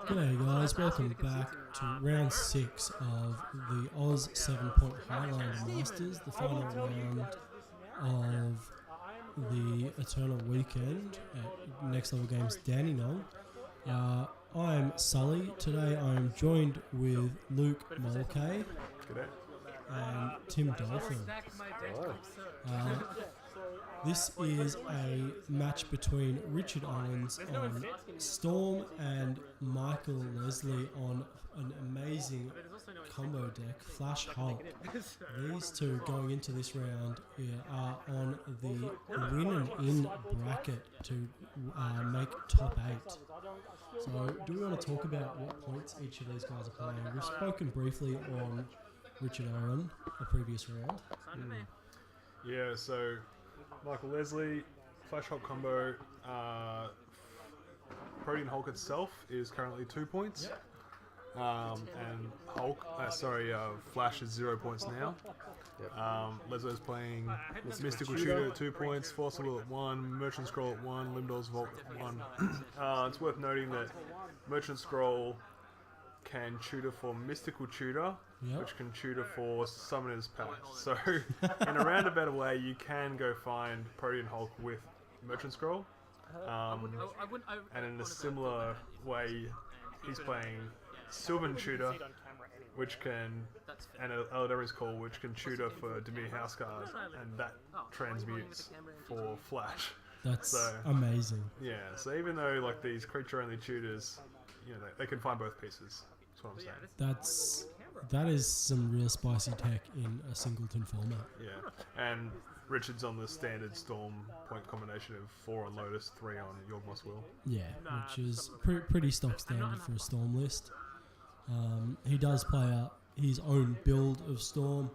G'day guys, welcome back to round 6 of the Aus 7-Point Highlander Masters, the final round of the Eternal Weekend at Next Level Games Dandenong. I'm Sully. Today I am joined with Luke Mulcahy and Tim Dolphin. This is a match between Richard Owens on Storm and Micheal Leslie on an amazing combo deck, Flash Hulk. These two going into this round are on the win and in bracket to make top 8. So do we want to talk about what points each of these guys are playing? We've spoken briefly on Richard Owen, the previous round. Yeah, so Micheal Leslie, Flash Hulk combo, Protean Hulk itself is currently 2 points. And Flash is 0 points now. Leslie's playing Mystical Tutor at 2 points, Force Will at 1, Merchant Scroll at 1, Limdor's Vault at 1. It's worth noting that Merchant Scroll can tutor for Mystical Tutor, which can tutor for Summoner's Pact. So, in a roundabout way, you can go find Protean Hulk with Merchant Scroll. And in a similar way, he's playing Sylvan Tutor, which can, and Eldari's Call, which can tutor for Dimir Houseguard, and that transmutes for Flash. That's amazing. Yeah, so even though like these creature-only tutors, you know, they can find both pieces. That's what I'm saying. That is some real spicy tech in a singleton format. Yeah, and Richard's on the standard Storm point combination of 4 on Lotus, 3 on Yawgmoth's Will. Yeah, which is pretty stock standard for a Storm list. He does play his own build of Storm,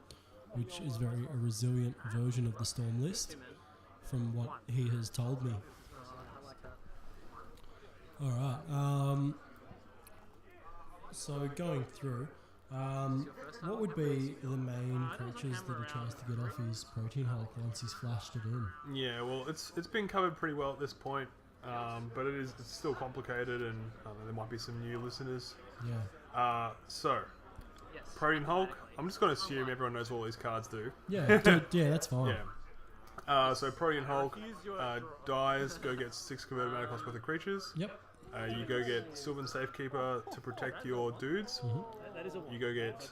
which is a resilient version of the Storm list, from what he has told me. Alright, so going through, what would be the main creatures that he tries to get off his Protean Hulk once he's flashed it in? Yeah, well, it's been covered pretty well at this point, but it's still complicated, and there might be some new listeners. Yeah. So, Protean Hulk, I'm just going to assume everyone knows what all these cards do. Yeah, yeah, that's fine. Yeah. So Protean Hulk dies, go get 6 converted mana cost worth of creatures. Yep. You go get Sylvan Safekeeper to protect your dudes. Mm-hmm. You go get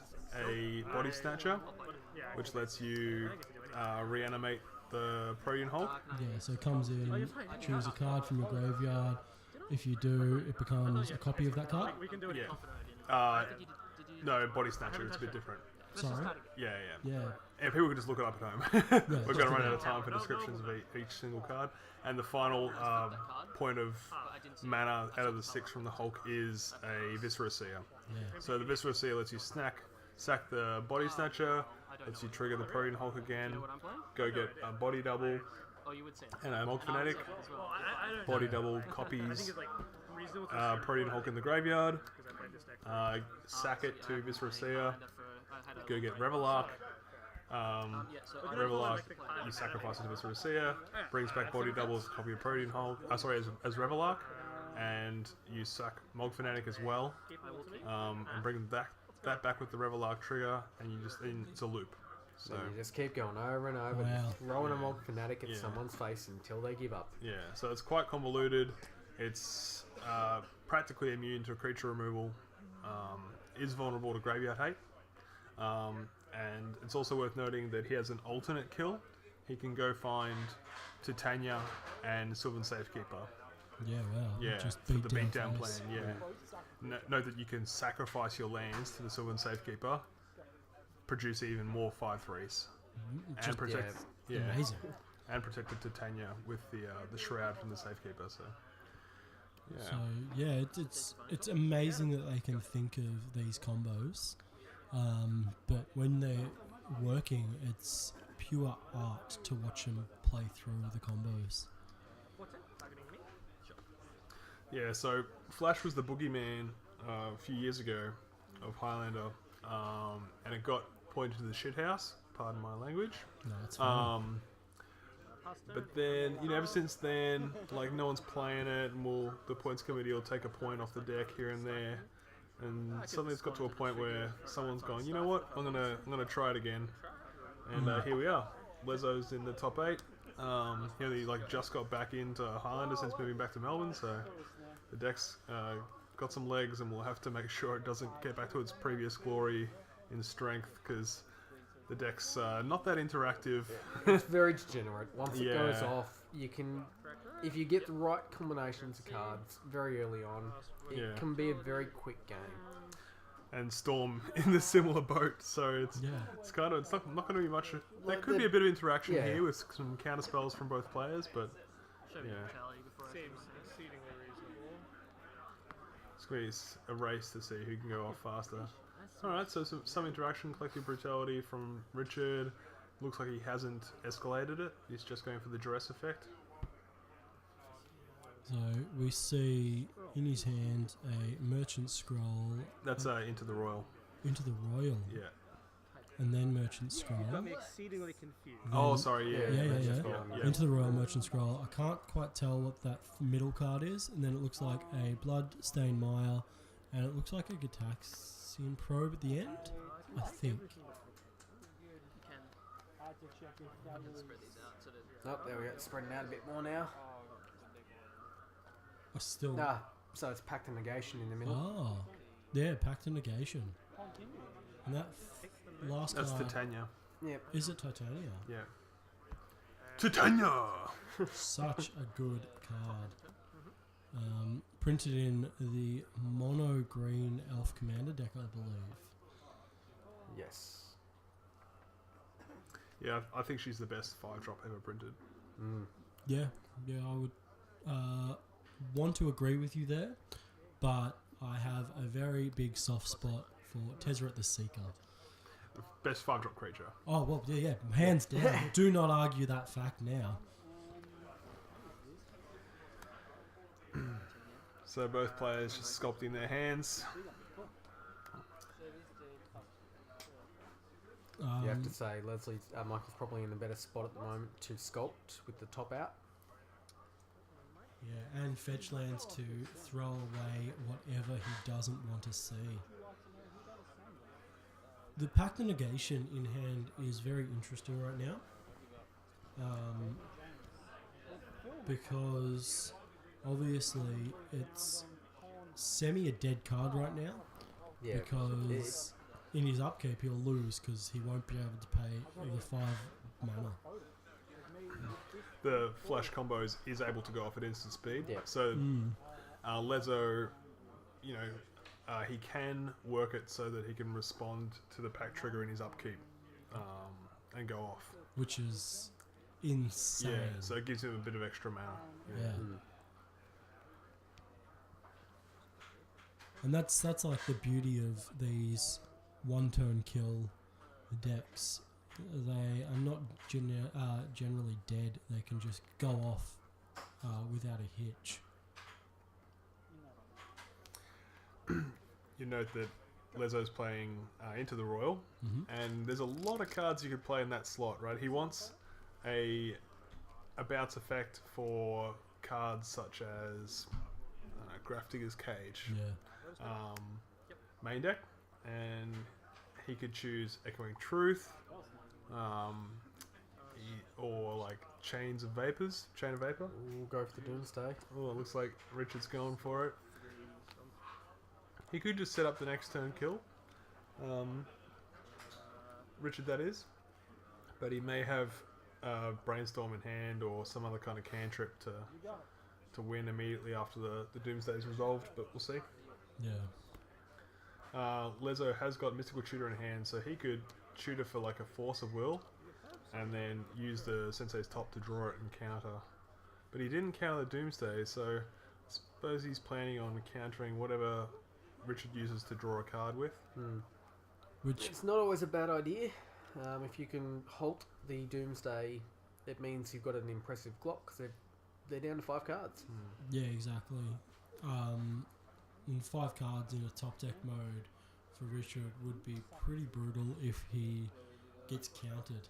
a Body Snatcher, which lets you reanimate the Protean Hulk. Yeah, so it comes in, choose a card from your graveyard. If you do, it becomes a copy of that card. Yeah. No, Body Snatcher, it's a bit different. Sorry? Yeah. Yeah. People can just look it up at home. We're going to run out of time for descriptions of each single card. And the final point of mana out of the 6 from the Hulk is a Viscera Seer. Yeah. So the Viscera Seer lets you sack the Body Snatcher, lets you trigger the Protean Hulk again, go get a Body Double, and a Mog Fanatic. Body Double copies Protean Hulk in the graveyard, sack it to Viscera Seer, go get Revelark. Revelark, you sacrifice it to Viscera Seer, brings back Body Double as a copy of Protean Hulk, as Revelark, and you sack Mog Fanatic as well, and bring that back with the Revelark trigger, and it's a loop. So you just keep going over and over, throwing a Mog Fanatic at someone's face until they give up. Yeah, so it's quite convoluted. It's practically immune to creature removal, is vulnerable to graveyard hate. And it's also worth noting that he has an alternate kill. He can go find Titania and Sylvan Safekeeper. Yeah, wow. Yeah, just for the beatdown plan, yeah. Note that you can sacrifice your lands to the Sylvan Safekeeper, produce even more 5/3s, and protect. Amazing. And protect the Titania with the Shroud from the Safekeeper, so... Yeah. So, yeah, it's amazing that they can think of these combos. But when they're working, it's pure art to watch them play through the combos. Yeah, so Flash was the boogeyman a few years ago of Highlander, and it got pointed to the shithouse, pardon my language. No, that's fine. But then, ever since then, like no one's playing it, and the points committee will take a point off the deck here and there, and suddenly it's got to a point where someone's gone, you know what, I'm gonna try it again, and here we are. Lezo's in the top 8. He just got back into Highlander since moving back to Melbourne, so the deck's got some legs, and we'll have to make sure it doesn't get back to its previous glory in strength, because the deck's not that interactive. It's very degenerate. Once it goes off, you can, if you get the right combinations of cards very early on, it can be a very quick game. And Storm in the similar boat, so it's not going to be much. There could be a bit of interaction here with some counter spells from both players, but it's going to be a race to see who can go off faster. Alright, so some interaction, collective brutality from Richard. Looks like he hasn't escalated it. He's just going for the duress effect. So we see in his hand a merchant scroll. That's Into the Royal. Into the Royal. Yeah. And then merchant scroll. You got me exceedingly confused. Oh, sorry. Yeah. Into the Royal merchant scroll. I can't quite tell what that middle card is, and then it looks like a blood-stained mire, and it looks like a Gitaxian probe at the end. I think. Oh, there we go. Spreading out a bit more now. I still. Nah, so it's Pact of Negation in the middle. Oh, yeah, Pact of Negation. And that last That's card. Titania. Yep. Is it Titania? Yeah. Titania! Such a good card. Printed in the mono green elf commander deck, I believe. Yes. Yeah, I think she's the best 5-drop ever printed. Yeah, I would want to agree with you there, but I have a very big soft spot for Tezzeret the Seeker. The best 5-drop creature. Oh, well, yeah, hands down. Do not argue that fact now. So both players just sculpting their hands. You have to say, Leslie, Michael's probably in a better spot at the moment to sculpt with the top out. Yeah, and fetch lands to throw away whatever he doesn't want to see. The Pact of Negation in hand is very interesting right now. Because obviously it's semi a dead card right now. Yeah. Because in his upkeep he'll lose because he won't be able to pay the 5 mana. The flash combos is able to go off at instant speed. Yeah. So Lezo, he can work it so that he can respond to the pack trigger in his upkeep and go off. Which is insane. Yeah, so it gives him a bit of extra mana. Yeah. And that's like the beauty of these one-turn kill decks. They are not generally dead. They can just go off without a hitch. You note that Lezo's playing Into the Royal, and there's a lot of cards you could play in that slot, right? He wants a bounce effect for cards such as Grafdigger's Cage, main deck, and he could choose Echoing Truth, or like Chain of Vapor. We'll go for the Doomsday. Oh, it looks like Richard's going for it. He could just set up the next turn kill. Richard, that is. But he may have Brainstorm in hand or some other kind of cantrip to win immediately after the Doomsday is resolved, but we'll see. Yeah. Lezo has got Mystical Tutor in hand, so he could tutor for like a Force of Will and then use the Sensei's Top to draw it and counter. But he didn't counter the Doomsday, so I suppose he's planning on countering whatever Richard uses to draw a card with. Which It's not always a bad idea. If you can halt the Doomsday, it means you've got an impressive Glock because they're down to 5 cards. yeah, exactly. In 5 cards in a top deck mode for Richard would be pretty brutal if he gets countered.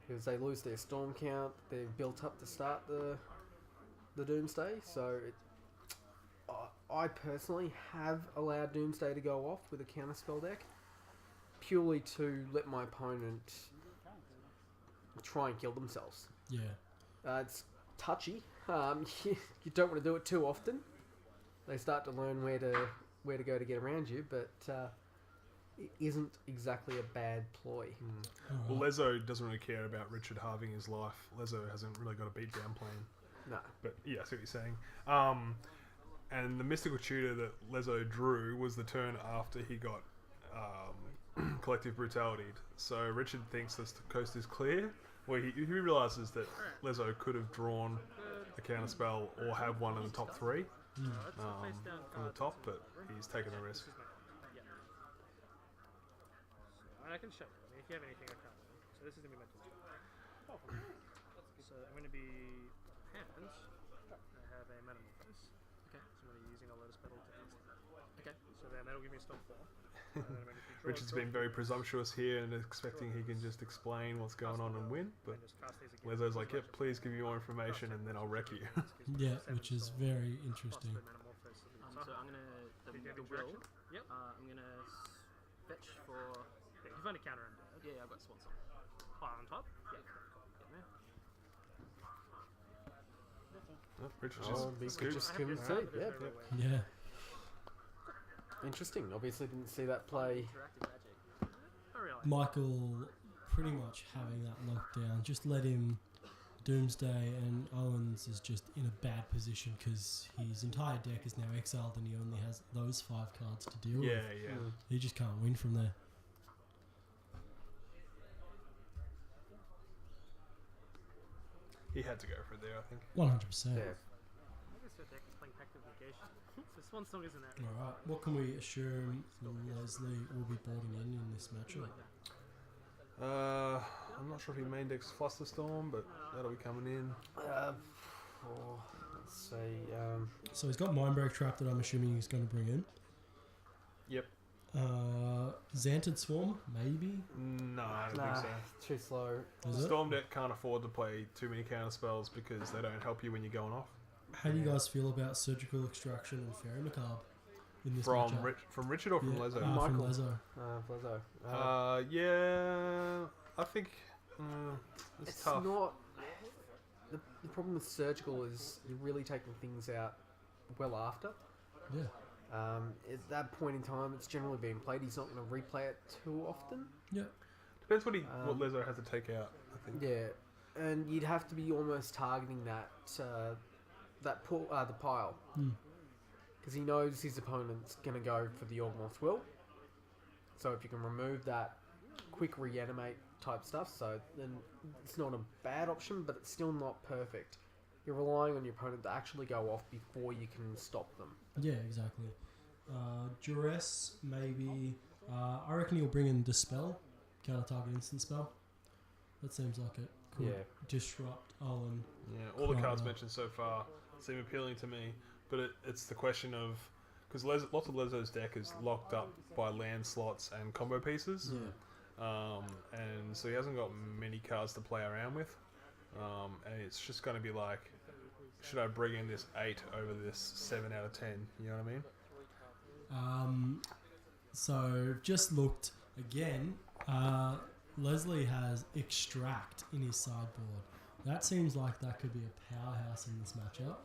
because they lose their storm count. They're built up to start the Doomsday, so I personally have allowed Doomsday to go off with a counterspell deck, purely to let my opponent try and kill themselves. Yeah. It's touchy. You don't want to do it too often. They start to learn where to go to get around you, but it isn't exactly a bad ploy. Well, Lezo doesn't really care about Richard halving his life. Lezo hasn't really got a beatdown plan. No. But yeah, I see what you're saying. And the mystical tutor that Lezo drew was the turn after he got collective brutality'd. So Richard thinks this coast is clear. Well, he realises that Lezo could have drawn a counterspell or have one in the top three from the top, but he's taken the risk. I can show you. I mean, if you have anything, I can't. So this is going to be my tool. So I'm going to be hands. I have a metamorphosis. Okay. So I'm going to be using a lotus petal to cast that. Okay. So then that'll give me a stop 4. Richard's been very presumptuous here and expecting he can just explain what's going on and win, but Lezo's like, yep, please give me more information and then I'll wreck you. Yeah, which is very interesting. So I'm going to, the will, Yep. I'm going to fetch for... Yeah, you find a counter undead. Yeah, I've got Swan Song. Oh, on top? Yeah. Oh, Richard Just couldn't see. Yeah. Yeah. Interesting. Obviously didn't see that play. Interactive magic. Oh, really? Michael pretty much having that locked down. Just let him Doomsday, and Owens is just in a bad position because his entire deck is now exiled and he only has those 5 cards to deal with. Yeah. He just can't win from there. He had to go for it there, I think. 100%. Yeah. I guess your deck is playing Pact of Negation. So Swan Song isn't that. Alright, what can we assume Leslie will be boarding in this matchup? I'm not sure if he main decks Flusterstorm, but that'll be coming in. Let's see. So he's got Mindbreak Trap that I'm assuming he's going to bring in. Yep. Xanted Swarm, maybe? No, I don't think so. Too slow. Is it? Storm deck can't afford to play too many counter spells because they don't help you when you're going off. How do you guys feel about Surgical Extraction and Fairy Macabre in this From matchup? from Richard or from Lezo? From Michael. Lezo. Flezzo. Yeah, I think it's tough. Not. The problem with surgical is you're really taking things out well after. Yeah. At that point in time, it's generally being played. He's not going to replay it too often. Yeah. Depends what Lezo has to take out, I think. Yeah, and you'd have to be almost targeting the pile, because he knows his opponent's going to go for the Orgmoth's Will. So if you can remove that quick reanimate type stuff, so then it's not a bad option, but it's still not perfect. You're relying on your opponent to actually go off before you can stop them. Yeah, exactly. Duress, maybe. I reckon he'll bring in Dispel, counter-target instant spell. That seems like it could disrupt Owen. Yeah, all the cards mentioned so far seem appealing to me, but it's the question of... Because lots of Lezo's deck is locked up by land slots and combo pieces. Yeah. And so he hasn't got many cards to play around with. And it's just going to be like, should I bring in this 8 over this 7 out of 10? You know what I mean? So just looked again. Leslie has Extract in his sideboard. That seems like that could be a powerhouse in this matchup.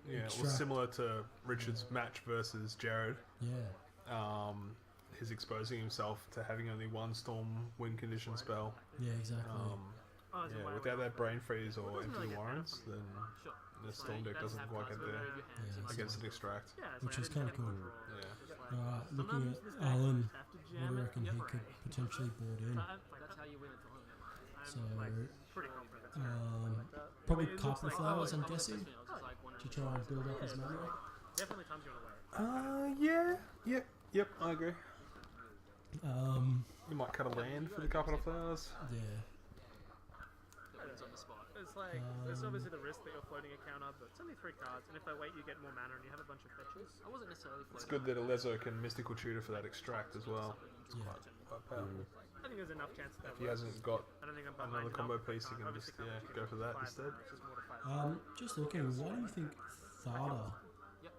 Yeah, well, Extract. similar to Richard's match versus Jared. Yeah. He's exposing himself to having only one Storm win condition spell. Yeah, exactly. Yeah, without that Brain Freeze or Empty Warrants, then the Storm deck doesn't quite get there against an Extract. Which is kind of cool. Yeah. Alright, looking at Alan, what do you reckon he could potentially board in? That's how you win a tournament. So, probably Carpet Flowers, I'm guessing, to try and build up his mana. Definitely times you want to wait. Yep, I agree. You might cut a land for the Carpet of Flowers. Yeah. That wins on the spot. It's like, there's obviously the risk that you're floating a counter, but it's only 3 cards, and if they wait, you get more mana, and you have a bunch of fetches. I wasn't necessarily It's floating. good that Alezo can mystical tutor for that extract as well. Yeah. Quite powerful. I think there's enough chance that If he hasn't got I don't think I'm another behind combo enough, but piece, he can obviously just can't go for that 5 instead. mana, it's just more to fight. Just looking, why do you think Thada Yep.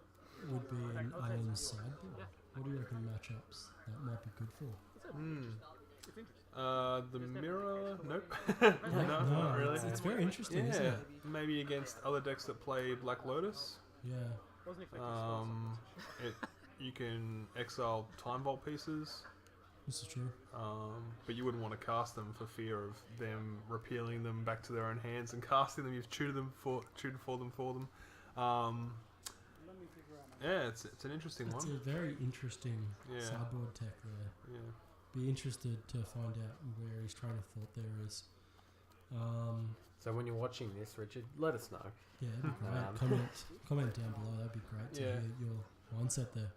would be in Owens' sideboard? Yeah. What do you reckon matchups that might be good for? It's interesting. The mirror, nope. No, not really. It's very interesting, isn't Yeah, it? maybe against other decks that play Black Lotus. Yeah. Wasn't expecting You can exile Time Vault pieces, This is true. but you wouldn't want to cast them for fear of them repealing them back to their own hands and casting them. You've tutored for them. Yeah, it's an interesting It's one. a very interesting Yeah. sideboard tech there. Yeah. Be interested to find out where his train of thought there is. So when you're watching this, Richard, let us know. Yeah, that'd be great. comment down below. That'd be great to Yeah. hear your mindset there.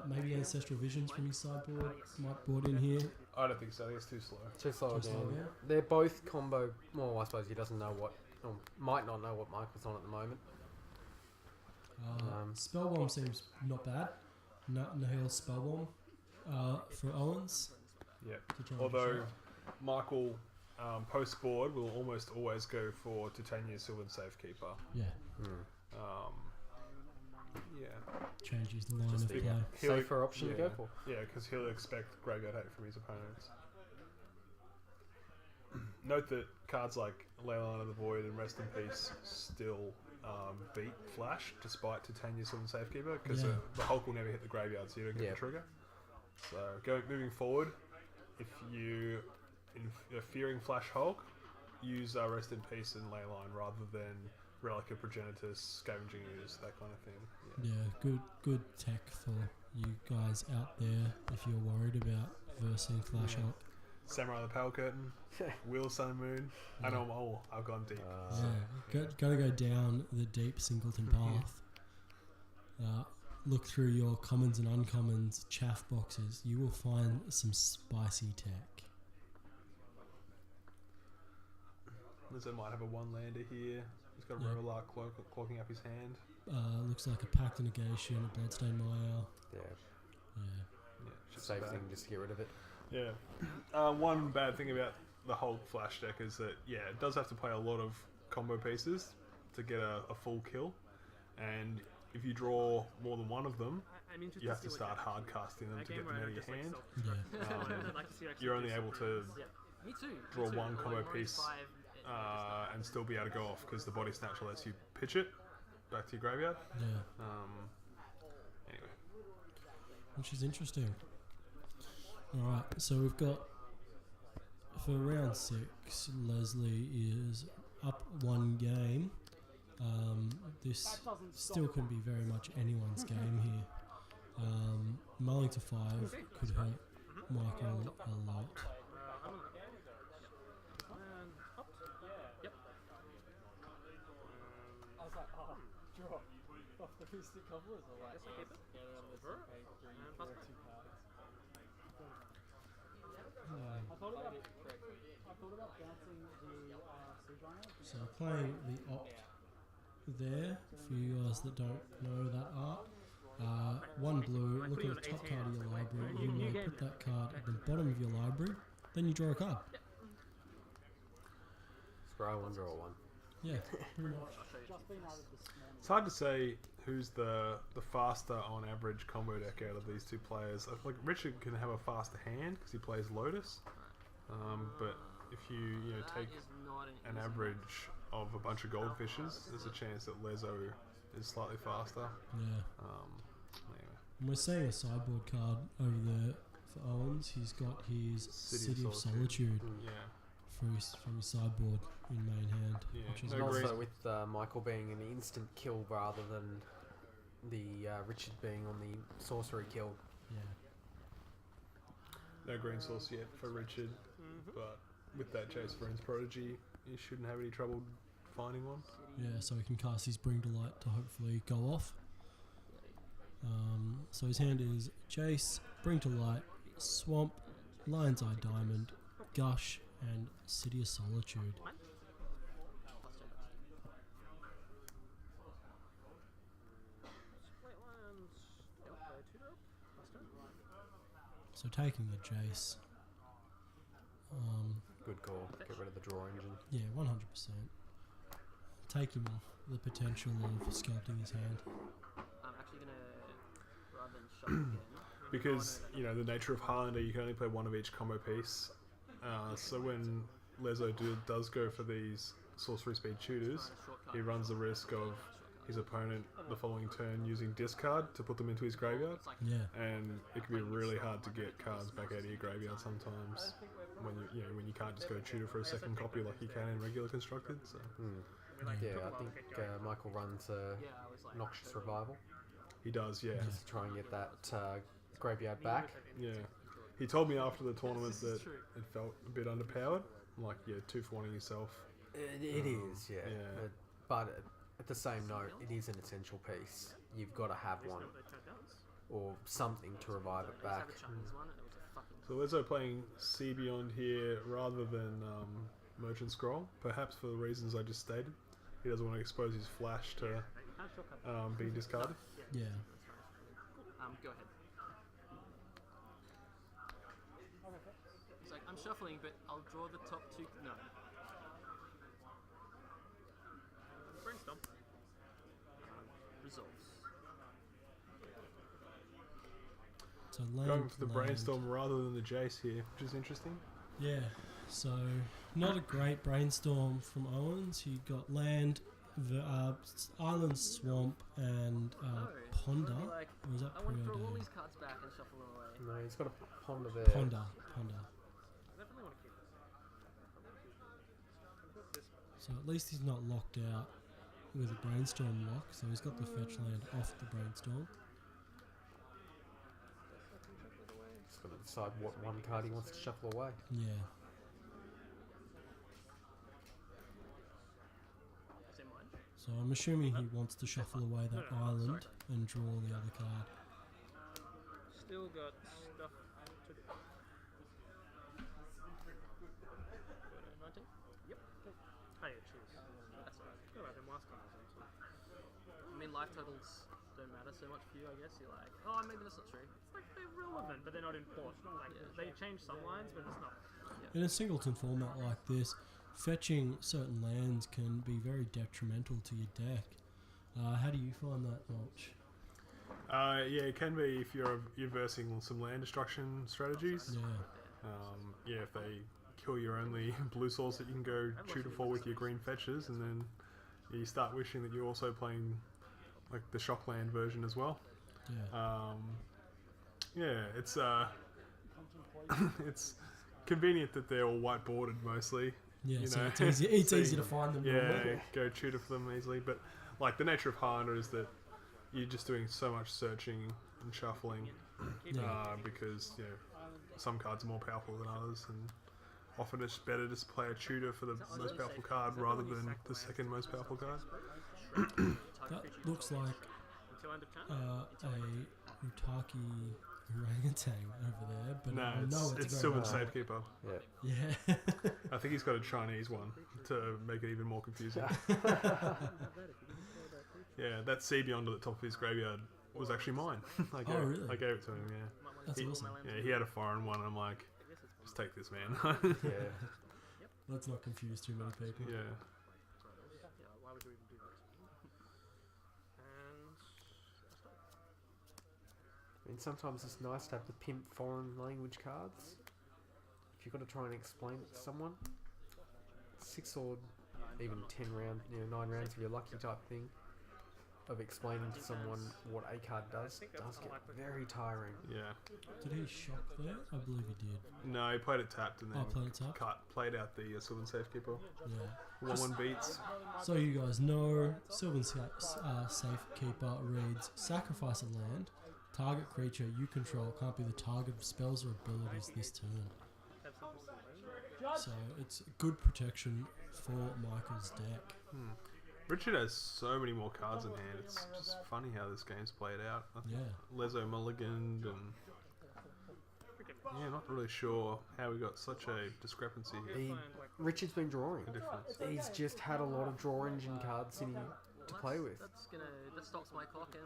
Maybe Ancestral Visions from his sideboard might board in here. I don't think so. I think it's too slow. Too slow Too slow, again. yeah. They're both combo. Well, I suppose he doesn't know what, or might not know what Michael's on at the moment. Spellbomb seems not bad. Micheal Spellbomb for Owens. Yeah. To try and Although shot. Michael post board will almost always go for Titania Sylvan Safekeeper. Yeah, Yeah. changes the line Just of the play. safer option to go for. Yeah, because he'll expect graveyard hate from his opponents. Note that cards like Leyline of the Void and Rest in Peace still beat Flash despite Titania Sylvan Safekeeper because Yeah. the Hulk will never hit the graveyard, so you don't get Yeah. the trigger. So moving forward, if you are fearing Flash Hulk, use Rest in Peace and Leyline rather than Relic of Progenitus, Scavenging Ooze, that kind of thing. Yeah, good tech for you guys out there if you're worried about versing Flash Yeah. Hulk. Samurai the Pale Curtain, Wheel Sun and Moon. I know I've gone deep. Gotta go down the deep singleton path. Look through your commons and uncommons chaff boxes. You will find some spicy tech. Lizzo might have a one lander here. He's got a Yeah. Rolark clogging up his hand. Looks like a Pact of Negation, a Bloodstained Maya. Yeah, Yeah. Yeah, it's just safe bad. thing just to get rid of it. Yeah. One bad thing about the Hulk Flash deck is that, it does have to play a lot of combo pieces to get a full kill. And if you draw more than one of them, I'm interested you have see to what start happens. hard casting them That to game get them where out I of your just, like, hand. Yeah. I'd like to see you actually You're do only able some to rules. Yeah. Me too. draw me too. one combo Like, piece, 5, and still be able to go off because the Body Snatcher lets you pitch it back to your graveyard. Yeah. Anyway. Which is interesting. Alright, so we've got for round 6, Leslie is up 1 game. This still can be very much anyone's game here. Mulling to 5 could hurt Michael a lot. Yep. I was like, oh, drop off the mystic cobblers or like, Guess I keep it. sure. And pass back. I thought about bouncing the Siege Runner. So playing the Opt there, for you guys that don't know that art. 1 blue, look at the top card of your library, you may put that card at the bottom of your library, then you draw a card. Scroll one, draw one. Yeah, pretty much. Just been added this morning. It's hard to say who's the faster on average combo deck out of these two players. Like Richard can have a faster hand because he plays Lotus, but if you take That is not an easy average of a bunch of goldfishes, there's a chance that Lezo is slightly faster. Yeah. Anyway. And we're seeing a sideboard card over there for Owens. He's got his City of Solitude Yeah. from his sideboard in main hand, Yeah, which is no And Agreed. also with Michael being an instant kill rather than the Richard being on the sorcery kill. yeah. No green source yet for Richard, but with that Chase Friends Prodigy, you shouldn't have any trouble finding one. Yeah, so he can cast his Bring to Light to hopefully go off. So his hand is Jace, Bring to Light, Swamp, Lion's Eye Diamond, Gush, and City of Solitude. So taking the Jace. Good call. Get rid of the draw engine. Yeah, 100%. Take him off the potential of sculpting his hand. I'm actually gonna rather than shuffle again. Because, you know, the nature of Highlander, you can only play one of each combo piece. So when Lezo does go for these sorcery speed tutors, he runs the risk of his opponent the following turn using discard to put them into his graveyard. Yeah. And it can be really hard to get cards back out of your graveyard sometimes when when you can't just go tutor for a second copy like you can in regular constructed. So Yeah, I think Michael runs a Noxious Revival. he does, yeah. Just to try and get that graveyard back. Yeah. He told me after the tournament that it felt a bit underpowered. Like, yeah, 2 for 1 yourself. It is, yeah. yeah. But at the same note, it is an essential piece. You've got to have one or something to revive it back. So Lezo playing Sea Beyond here rather than Merchant Scroll, perhaps for the reasons I just stated. He doesn't want to expose his flash to being discarded. Yeah. Go ahead. It's like, I'm shuffling, but I'll draw the top 2. No. Brainstorm. Resolves. So land, Going for the land. Brainstorm rather than the Jace here, which is interesting. Yeah. So not a great brainstorm from Owens. He got land, island, swamp, and ponder. Like, Or was that I want to throw all preordained? these cards back and shuffle them away. No, he's got a ponder there. Ponder. I definitely want to keep this. So at least he's not locked out with a brainstorm lock. So he's got the fetch land off the brainstorm. He's got to decide what one card he wants to shuffle away. Yeah. Is it mine? So I'm assuming he wants to shuffle away that island and draw the other card. Still got stuff to do. 19? Yep. Oh yeah, cheers. That's alright. Forgot about them last time. I mean, life totals don't matter so much for you, I guess. You're like, oh, maybe that's not true. It's like they're relevant, but they're not important. Like they change some lines, but it's not. In a singleton format like this, fetching certain lands can be very detrimental to your deck. How do you find that, Mulch? Yeah, it can be if you're versing some land destruction strategies. Yeah. Yeah, if they kill your only blue source that you can go tutor for with your green fetches, and then you start wishing that you're also playing like the Shockland version as well. Yeah. Yeah, it's it's convenient that they're all whiteboarded mostly. Yeah, you so know, it's easy seeing to find them. Yeah, normally. go tutor for them easily. But like the nature of Highlander is that you're just doing so much searching and shuffling because some cards are more powerful than others, and often it's better to play a tutor for the most powerful card rather than the second most powerful card. That looks like Until end of turn. a Utaki orangutan over there, but No, I know it's very Sylvan hard. Safekeeper. Yeah. Yeah. I think he's got a Chinese one to make it even more confusing. Yeah, that Sea Beyond at the top of his graveyard was actually mine. I really? gave it to him, yeah. That's awesome. Yeah, he had a foreign one, and I'm like, just take this, man. Yeah. Let's not confuse too many people. Yeah. Yeah, why would you even do that? And I mean, sometimes it's nice to have the pimp foreign language cards. If you've got to try and explain it to someone, 6 or even 10 rounds, 9 rounds if you're lucky type thing, of explaining to someone what a card does get very tiring. Yeah. Did he shock there? I believe he did. No, he played it tapped and then Played it tapped? played out the Sylvan Safekeeper. Yeah. 1-1 beats. So you guys know, Sylvan Safekeeper reads, sacrifice a land, target creature you control can't be the target of spells or abilities this turn. So it's good protection for Michael's deck. Richard has so many more cards in hand. It's just funny how this game's played out. I think Yeah. Lezo mulliganed, and not really sure how we got such a discrepancy here. Richard's been drawing. A difference. He's just had a lot of draw engine cards in here. to play with. That stops my clock and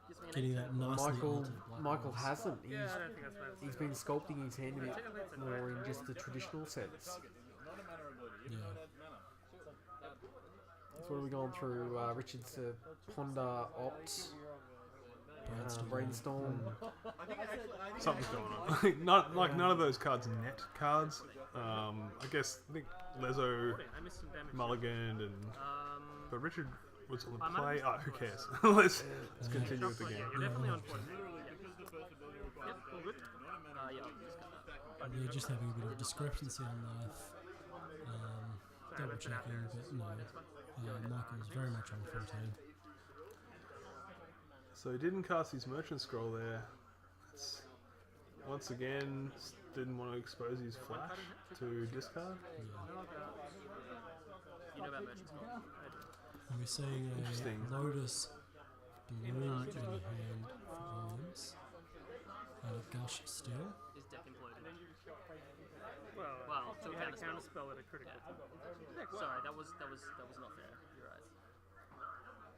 gives me an Getting eight. that nicely Michael altered black Michael eyes. hasn't. Yeah, I don't think that's bad. He's been sculpting his hand a bit more in just the traditional sense. Yeah. So what are we going through? Richard's Ponder Opt, Brainstorm. Something's going on. Not like none of those cards are net cards. I think Lezo, I missed some damage. Mulligan, and but Richard was on the I'm play. not- who cares? let's continue with the Yeah, game. you're definitely on point. Yep, all good. Yeah, I'll discard that. We're just having a bit of a discrepancy on life. Double checking, but no. Michael's very much on 14. So he didn't cast his Merchant Scroll there. That's, once again, didn't want to expose his flash to discard. Yeah. You know about Merchant Scroll? And we're seeing Interesting. a Lotus Bloom in hand for Owens. And a Gush still. Is deck imploded? Well, to you a had a counter counter spell at a critical. Sorry, that was not fair. You're right.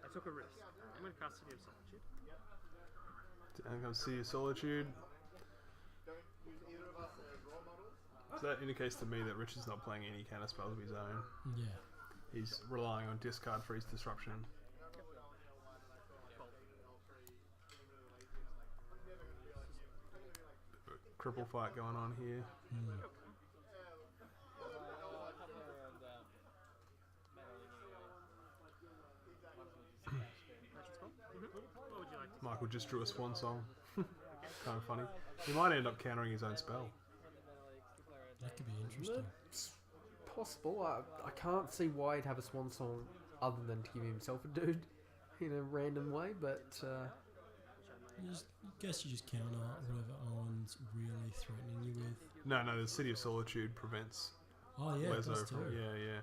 I took a risk. I'm going to cast City of Solitude. I'm going to see Solitude. So that indicates to me that Richard's not playing any counter spells of his own. Yeah. He's relying on discard for his disruption. Cripple fight going on here. What would you like to Michael just drew a swan song. Kind of funny. He might end up countering his own spell. That could be interesting. It's possible. I can't see why he'd have a swan song other than to give himself a dude in a random way, but I guess you just counter whatever Owen's really threatening you with. No, the City of Solitude prevents Oh yeah, it Lezo does from. too. Yeah.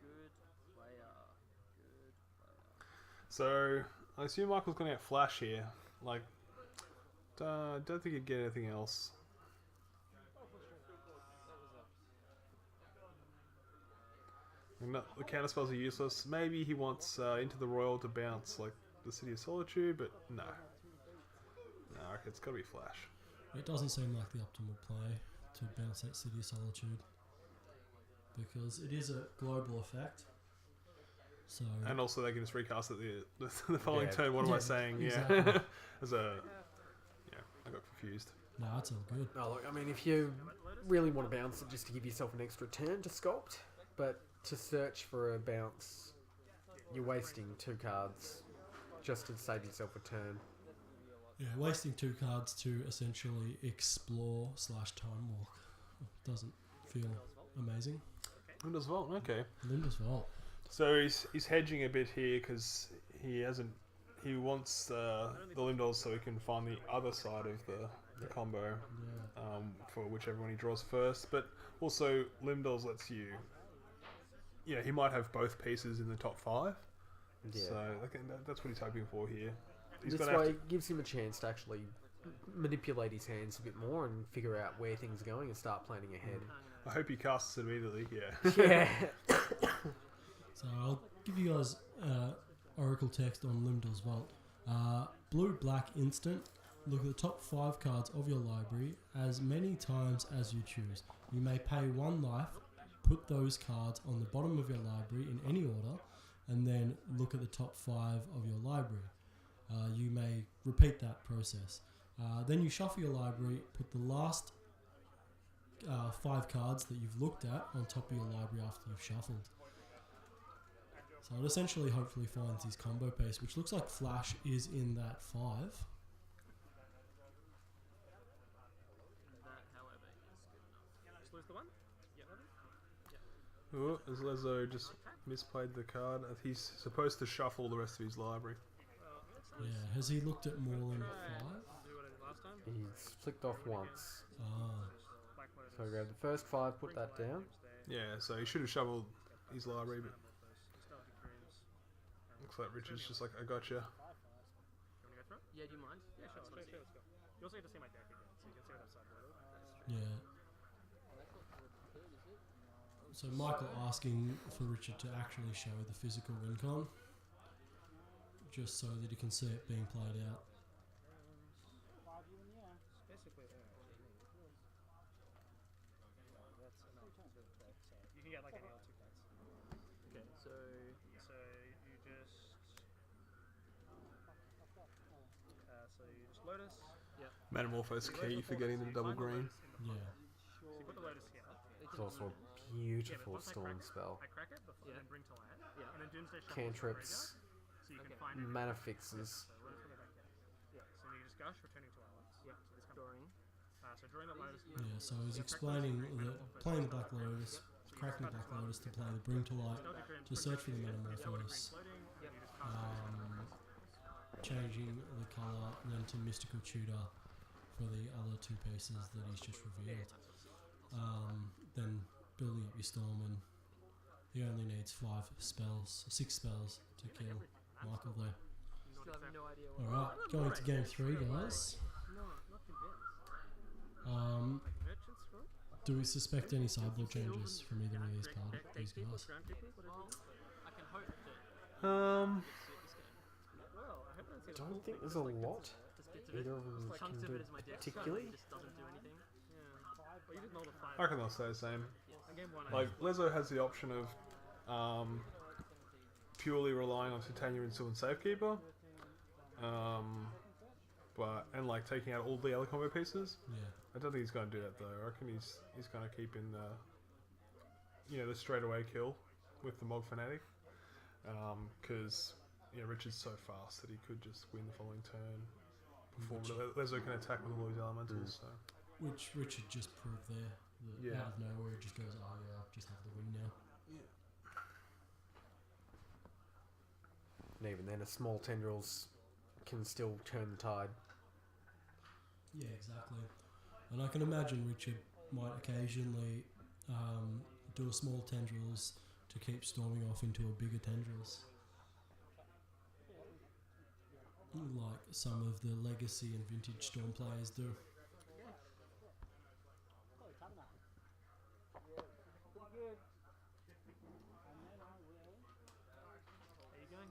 Good player. So I assume Michael's going to get flash here. Like, don't think he'd get anything else. The counter spells are useless. Maybe he wants Into the Royal to bounce like the City of Solitude, but no. No, okay, it's got to be flash. It doesn't seem like the optimal play to bounce that City of Solitude because it is a global effect. So And also they can just recast it the following Yeah. turn. What am I Yeah, saying? exactly. Yeah. I got confused. no, it's all good. no, look, I mean, if you really want to bounce it just to give yourself an extra turn to sculpt, but to search for a bounce, you're wasting 2 cards just to save yourself a turn. Yeah, wasting 2 cards to essentially explore / time walk doesn't feel amazing. Windows Vault, okay. Limber's Vault. So he's hedging a bit here because he wants the Limdos so he can find the other side of the combo Yeah. for whichever one he draws first. But also Limdos lets you. Yeah, he might have both pieces in the top 5. Yeah. So that's what he's hoping for here. He's This gonna have way to, it gives him a chance to actually manipulate his hands a bit more and figure out where things are going and start planning ahead. I hope he casts it immediately. Yeah. Yeah. So I'll give you guys Oracle text on Limdor's Vault. Blue-black instant. Look at the top 5 cards of your library as many times as you choose. You may pay 1 life, put those cards on the bottom of your library in any order, and then look at the top 5 of your library. You may repeat that process. Then you shuffle your library, put the last 5 cards that you've looked at on top of your library after you've shuffled. So it essentially hopefully finds his combo piece, which looks like Flash is in that 5. That, however, is good enough. just lose the one? Oh, as Lezo just misplayed the card. He's supposed to shuffle the rest of his library. Yeah, has he looked at more than 5? Do what I did last time. He's flicked off once. Black Lotus. So grab the first 5, put that down. Yeah, so he should have shoveled his library, but Stealthy Dreams. looks like Richard's just like, I gotcha. You want to go through it? Yeah, do you mind? Yeah, sure. Let's go. You also get to see my deck again, so you can see what I've sideboarded. Yeah. So Michael asking for Richard to actually show the physical win con, just so that he can see it being played out. It's basically there. That's enough to play. So you can get like any other 2 cards. Okay, so You just Lotus. Metamorphose key for getting the double green. Yeah. So you put the Lotus here. It's also a beautiful once I storm crack it, spell. I crack it before and then bring to land. Yeah. And then Doomsday Shuffle Cantrips, so you can Okay. find it. mana fixes. So Lotus will go back here. So you just gush, returning to Owens. Yeah. So this comes Drawing. So drawing the Lotus. Yeah, so he's explaining that playing the Black Lotus, cracking the Black Lotus to play the Bring to Light, to search for the Metamorphose, changing the colour, and then to Mystical Tutor for the other 2 pieces that he's just revealed. Then building up your Storm, and he only needs 6 spells to kill Michael there. Still have no idea what. Alright, going to game 3, guys. No, not convinced. Merchants, right? Do we suspect any sideboard changes from either of these guys? Well, I can hope that Um, Well, I haven't seen Don't think there's a lot. just bits of it, Either of them chunks can of do it is my deck. particularly. Just doesn't do anything. Well, you did know the 5. I reckon they'll stay the same. On game 1, Like, Lezo has the option of purely relying on Titania and Sylvan Safekeeper. And like taking out all the other combo pieces. Yeah. I don't think he's going to do that though. I reckon he's going to keep in the straightaway kill with the Mog Fanatic. Because Richard's so fast that he could just win the following turn before Lezo can attack with all these elementals. So. Which Richard just proved there. That Yeah. out of nowhere, it just goes, oh yeah, I'll just have the win now. And even then, a small tendrils can still turn the tide. Yeah, exactly. And I can imagine Richard might occasionally do a small tendrils to keep storming off into a bigger tendrils. Like some of the legacy and vintage storm players do. Are you going?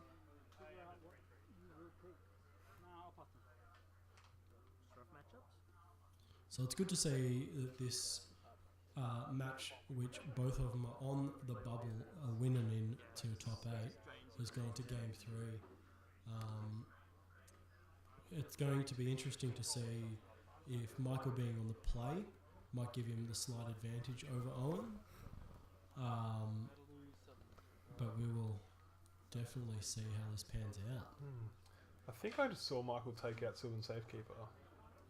Rough matchups? So it's good to see that this match, which both of them are on the bubble, are winning into top 8, has gone to game 3. It's going to be interesting to see if Michael being on the play might give him the slight advantage over Owen. But we will definitely see how this pans out. I think I just saw Michael take out Sylvan Safekeeper.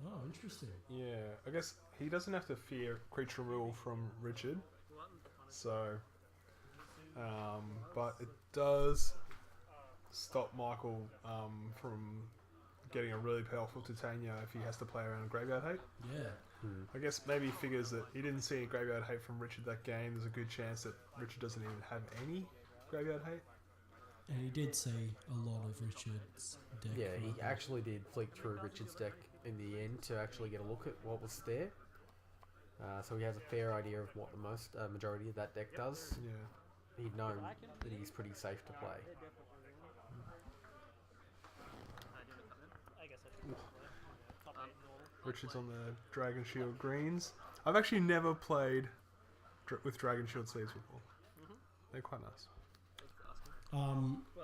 Oh, interesting. Yeah, I guess he doesn't have to fear creature removal from Richard. So, but it does stop Michael from getting a really powerful Titania if he has to play around a Graveyard Hate. Yeah. I guess maybe he figures that he didn't see any Graveyard Hate from Richard that game. There's a good chance that Richard doesn't even have any Graveyard Hate. And he did see a lot of Richard's deck. Yeah, he for- actually did flick through Richard's deck in the end to actually get a look at what was there. So he has a fair idea of what the majority of that deck does. Yeah. He'd know that he's pretty safe to play. I guess I should top 8 normal. Richard's on the Dragon Shield greens. I've actually never played with Dragon Shield sleeves before. They're quite nice.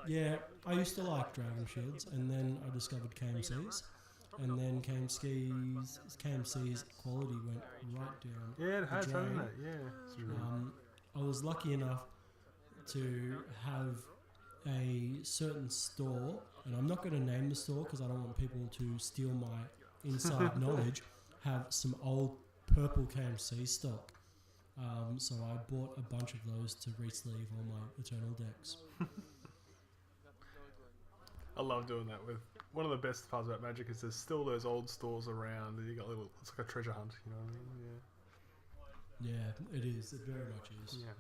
Yeah, I used to like Dragon Shields, and then I discovered KMCs, and then KMC's quality went right down. Yeah, it has, the drain. hasn't it? Yeah, it's true. I was lucky enough to have a certain store, and I'm not going to name the store because I don't want people to steal my inside knowledge, have some old purple KMC stock. So I bought a bunch of those to re-sleeve on my Eternal decks. I love doing that. With one of the best parts about Magic is there's still those old stores around, and you got little. It's like a treasure hunt, you know what I mean? Yeah, it is. It very much is. Yeah.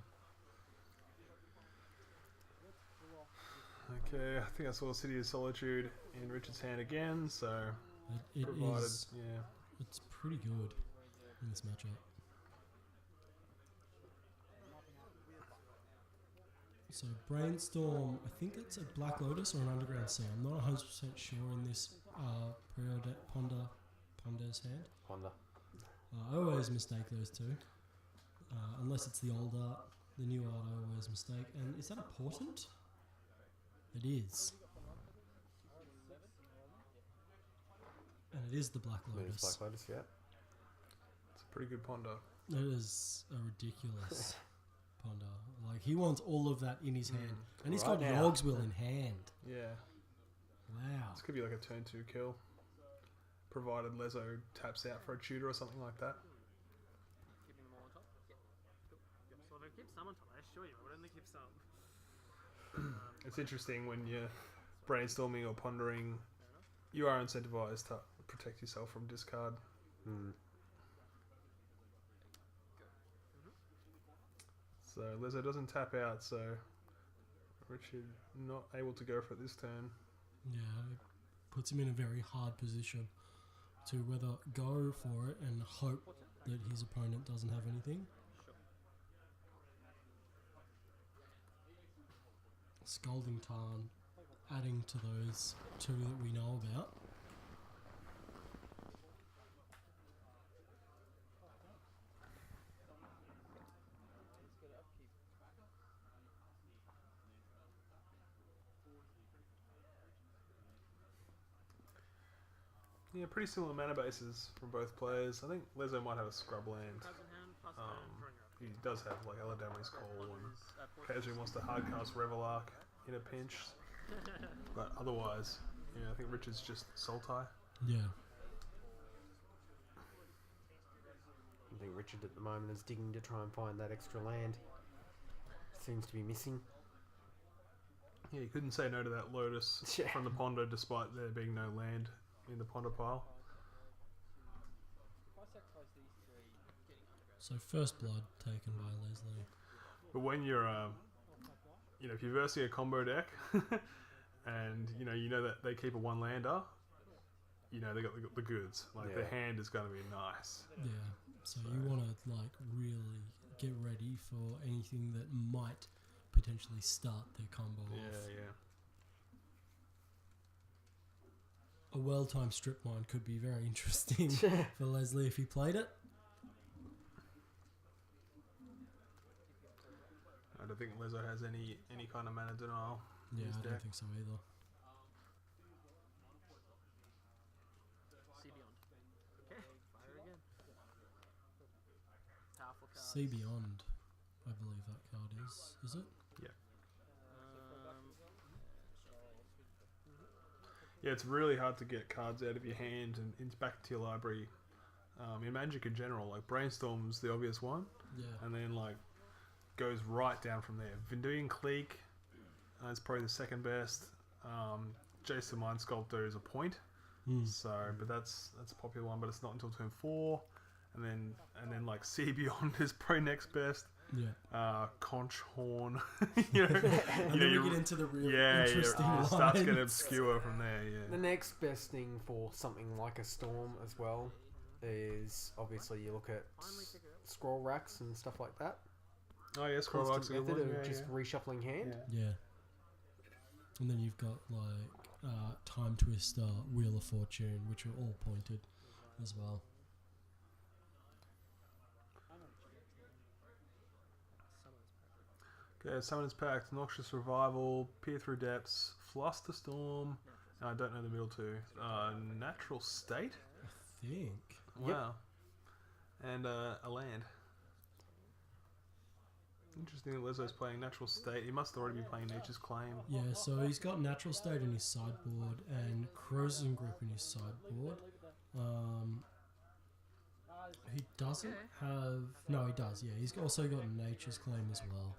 Okay, I think I saw City of Solitude in Richard's hand again, so It provided, is. yeah. It's pretty good in this matchup. So Brainstorm, I think it's a Black Lotus or an Underground Sea. I'm not 100% sure in this Ponder's hand. Ponder. I always mistake those two. Unless it's the old art. The new art I always mistake. And is that a portent? It is. And it is the Black It is Lotus. Black Lotus, yeah. It's a pretty good ponder. It is a ridiculous ponder. Like, he wants all of that in his hand. And he's Right got now. Yog's Will in hand. Yeah. Wow. This could be like a turn 2 kill. Provided Lezo taps out for a tutor or something like that. Keeping them all on top. Yep. Cool. So if I keep some on top, I assure you, I would only keep some. It's interesting when you're brainstorming or pondering, you are incentivized to protect yourself from discard. So Lezo doesn't tap out, so Richard not able to go for it this turn. Yeah, it puts him in a very hard position to whether go for it and hope that his opponent doesn't have anything. Scalding Tarn adding to those two that we know about. Yeah, pretty similar mana bases from both players. I think Lezo might have a scrub land. Cards in hand, pass turn, drawing your He does have like Eladamri's Call and option. occasionally wants to hardcast Revelark in a pinch. But otherwise, yeah, I think Richard's just Sultai. Yeah. I think Richard at the moment is digging to try and find that extra land. Seems to be missing. Yeah, you couldn't say no to that Lotus Yeah. from the Ponder despite there being no land in the Ponder pile. If I sacrifice these three, So first blood taken by Leslie. But when you're, if you're versing a combo deck, and you know that they keep a one lander, they got the goods. Like the Yeah. hand is going to be nice. Yeah. So you want to like really get ready for anything that might potentially start their combo Yeah, off. yeah. A well-timed strip mine could be very interesting for Leslie if he played it. I don't think Lezo has any kind of mana denial. in Yeah, his I don't deck. think so either. See beyond. Okay, fire again. Powerful card. See Beyond, I believe that card is it? Yeah, it's really hard to get cards out of your hand and back to your library. In Magic in general, like Brainstorm's the obvious one, Yeah. and then like goes right down from there. Vinduin Clique is probably the second best. Jason Mind Sculptor is a point, so but that's a popular one, but it's not until turn 4, and then like See Beyond is probably next best. Yeah. Conch Horn, And then we get into the real interesting it starts getting lines. obscure from there. The Yeah, next best thing for something like a Storm as well is obviously you look at scroll racks and stuff like that. oh yeah, Scroll Rock's a Constant good method one. of just reshuffling hand. Yeah. And then you've got like Time Twister, Wheel of Fortune, which are all pointed as well. Okay, Summoner's Pact, Noxious Revival, Peer Through Depths, Flusterstorm, and I don't know the middle two. Natural State? I think. Wow. And a land. Interesting that Lezo's playing Natural State. He must already be playing Nature's Claim. Yeah, so he's got Natural State in his sideboard and Corrosion Grip in his sideboard. He doesn't have... No, he does, yeah. He's also got Nature's Claim as well.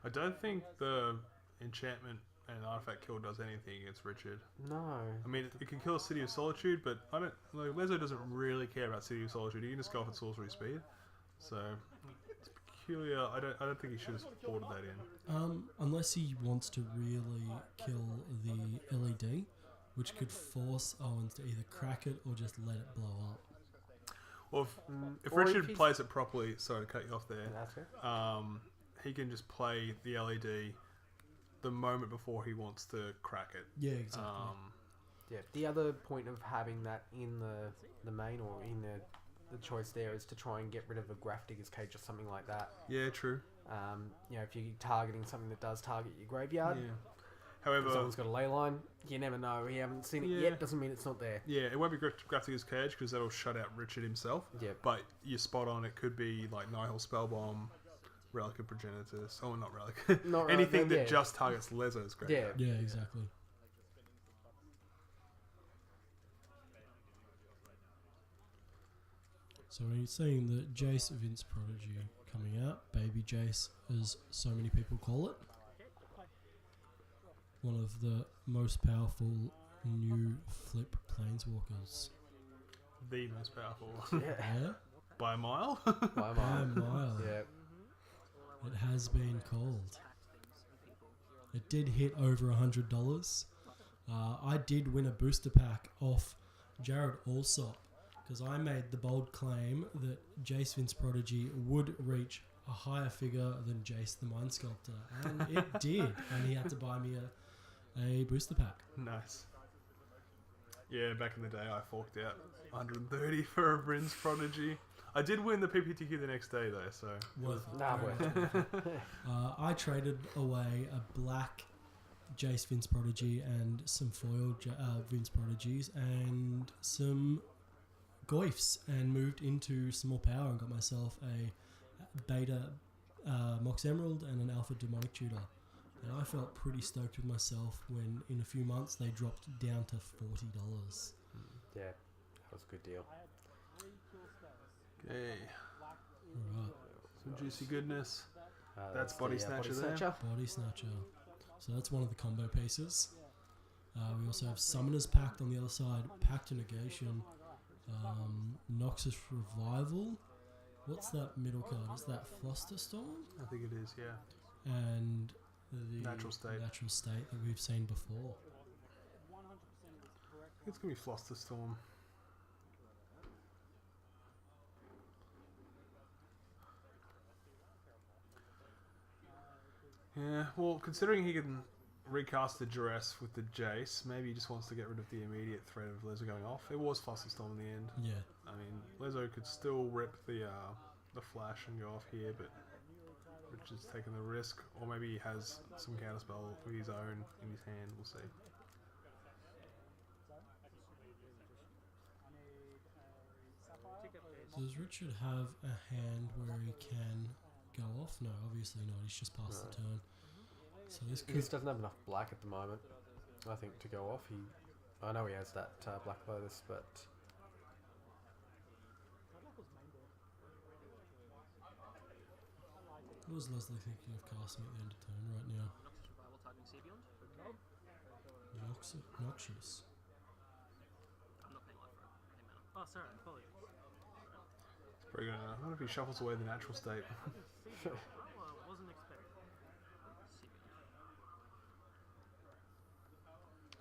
I don't think the enchantment and artifact kill does anything against Richard. No. I mean, it can kill City of Solitude, but I don't. Like, Lezo doesn't really care about City of Solitude. He can just go off at sorcery speed. So it's peculiar. I don't think he should have ordered that in. Unless he wants to really kill the LED, which could force Owens to either crack it or just let it blow up. Well, if Or if Richard he's- plays it properly, sorry to cut you off there. That's it. he can just play the LED the moment before he wants to crack it. Yeah, exactly. Yeah. The other point of having that in the main or in the choice there is to try and get rid of a graph digger's cage or something like that. Yeah, true. If you're targeting something that does target your graveyard, Yeah. if However, someone's got a ley line, you never know. You haven't seen it Yeah. yet, doesn't mean it's not there. yeah, it won't be Grafdigger's Cage because that'll shut out Richard himself. Yeah. But you're spot on. It could be like Nihil Spellbomb, Relic of Progenitus. Oh, not Relic. Not Relic, Anything yeah. that just targets Lezo's graveyard. Yeah. Yeah, exactly. So when you're seeing the Jace Vince Prodigy coming out, Baby Jace, as so many people call it, one of the most powerful new flip planeswalkers. The most powerful. Yeah, By a mile? By a by a mile. mile. Yeah. It has been called. It did hit over $100. I did win a booster pack off Jared Allsop because I made the bold claim that Jace Vince Prodigy would reach a higher figure than Jace the Mind Sculptor, and it did. And he had to buy me a booster pack. Nice. Yeah, back in the day, I forked out 130 for a Bryn's Prodigy. I did win the PPTQ the next day, though, so... Worth it. Nah, Very worth much worth it. I traded away a black Jace Vince Prodigy and some foil Vince Prodigies and some Goifs and moved into some more power and got myself a beta Mox Emerald and an alpha Demonic Tutor. And I felt pretty stoked with myself when in a few months they dropped down to $40. Yeah. That was a good deal. Okay, Alright, some juicy goodness. That's the, Body Snatcher there. Body Snatcher. So that's one of the combo pieces. We also have Summoner's Pact on the other side, Pact to Negation, Noxus Revival. What's that middle card? Is that Flusterstorm? I think it is, yeah. And the Natural State. Natural State that we've seen before. It's going to be Flusterstorm. Yeah, well, considering he can recast the Duress with the Jace, maybe he just wants to get rid of the immediate threat of Lezo going off. It was Flusterstorm in the end. Yeah. I mean, Lezo could still rip the Flash and go off here, but Richard's taking the risk. Or maybe he has some counterspell of his own in his hand, we'll see. Does Richard have a hand where he can go off? No, obviously not. He's just passed the turn. So this He could... just doesn't have enough black at the moment, I think, to go off. I know he has that Black Lotus, but... What was Leslie thinking of casting at the end of turn right now? Noxious Revival targeting Sea Beyond. Noxious. I'm not paying life for it. Pay mana. Oh, sorry, apologies. Probably gonna, I wonder if he shuffles away the Natural State. Well, wasn't expecting. Sea Beyond.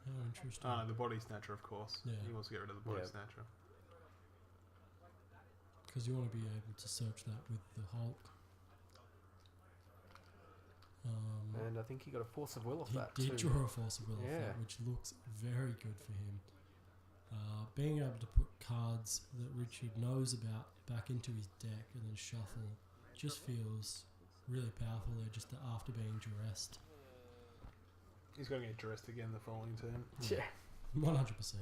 How interesting. The Body Snatcher, of course. Yeah. He wants to get rid of the Body Yeah. Snatcher. Because you want to be able to search that with the Hulk. And I think he got a Force of Will off He that did too. draw a Force of Will off Yeah. that, which looks very good for him. Being able to put cards that Richard knows about back into his deck and then shuffle just feels really powerful there just after being duressed. He's going to get dressed again the following turn. Yeah. 100%.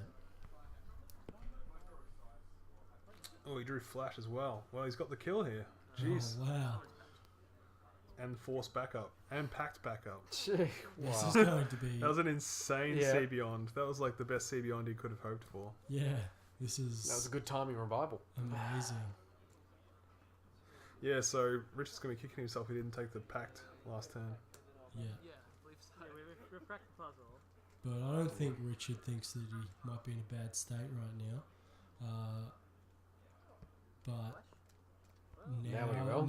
Oh, he drew Flash as well. Well, he's got the kill here. Jeez. Oh, wow. And Force backup. And Pact backup. Gee, This wow. is going to be... That was an insane Yeah. Sea Beyond. That was like the best Sea Beyond he could have hoped for. Yeah, this is That was a good timing revival. amazing. Yeah, so Richard's going to be kicking himself he didn't take the Pact last turn. Yeah. Yeah, I believe so. Yeah, we've cracked the puzzle. But I don't think Richard thinks that he might be in a bad state right now. But Now he now, will.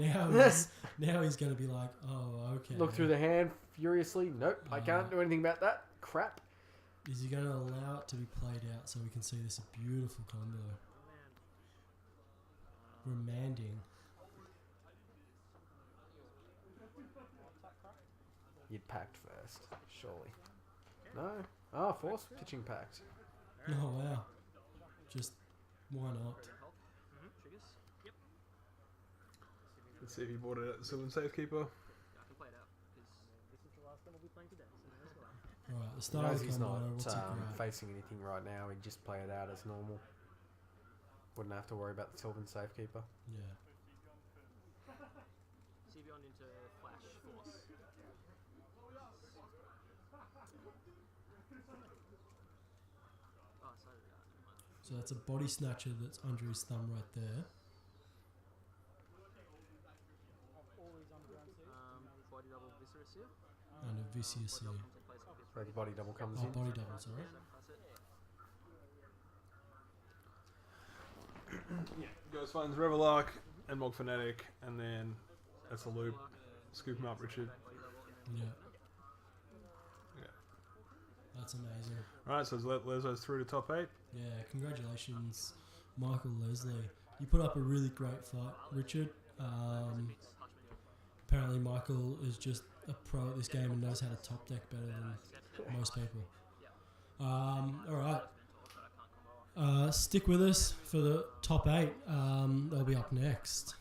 now he's going to be like, oh, okay. Look through the hand furiously. Nope, I can't do anything about that. Crap. Is he going to allow it to be played out so we can see this beautiful combo? Remanding. You'd packed first, surely. No? Oh, force pitching pact. Oh wow. Just why not? Hulk. Triggers. Yep. Let's see if he bought it at Sylvan Safekeeper. I can play it out because This is the last one we'll be playing today, so let's go. Alright, the He start knows of the he's combo, not what's it grab? facing anything right now. He'd just play it out as normal. Wouldn't have to worry about the Sylvan Safekeeper. Yeah. see beyond into flash force. Oh, sorry. Never mind. So that's a body snatcher that's under his thumb right there. Body double Viscerous here. And a vicious here. Body double comes in place of his So the body double comes Oh, in. body double, sorry. That's it. Ghost finds Revelark and Mog Fanatic, and then that's a loop. Scoop him up, Richard. Body double and then Yeah. Yeah. That's amazing. Alright, so Lezo's through to top 8. Yeah, congratulations, Michael Leslie. You put up a really great fight, Richard. Apparently Michael is just a pro at this game and knows how to top deck better than most people. Alright. Stick with us for the top 8. They'll be up next.